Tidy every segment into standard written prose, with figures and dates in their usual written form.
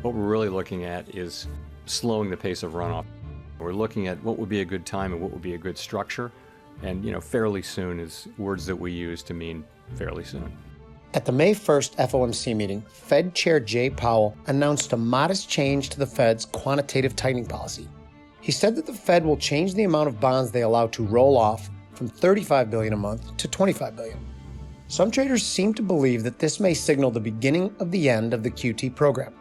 What we're really looking at is slowing the pace of runoff. We're looking at what would be a good time and what would be a good structure. And, fairly soon is words that we use to mean fairly soon. At the May 1st FOMC meeting, Fed Chair Jay Powell announced a modest change to the Fed's quantitative tightening policy. He said that the Fed will change the amount of bonds they allow to roll off from $35 billion a month to $25 billion. Some traders seem to believe that this may signal the beginning of the end of the QT program.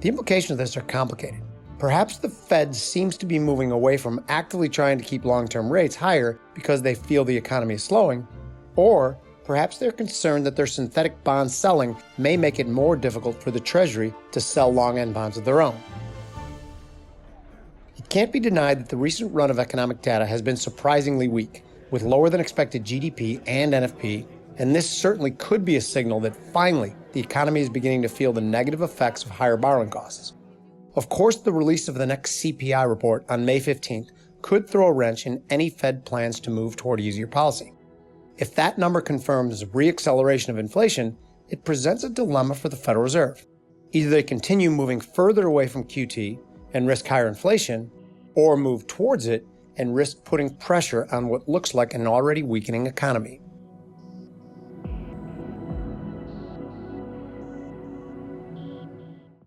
The implications of this are complicated. Perhaps the Fed seems to be moving away from actively trying to keep long-term rates higher because they feel the economy is slowing, or perhaps they're concerned that their synthetic bond selling may make it more difficult for the Treasury to sell long-end bonds of their own. It can't be denied that the recent run of economic data has been surprisingly weak, with lower than expected GDP and NFP, and this certainly could be a signal that finally the economy is beginning to feel the negative effects of higher borrowing costs. Of course, the release of the next CPI report on May 15th could throw a wrench in any Fed plans to move toward easier policy. If that number confirms re-acceleration of inflation, it presents a dilemma for the Federal Reserve. Either they continue moving further away from QT and risk higher inflation, or move towards it and risk putting pressure on what looks like an already weakening economy.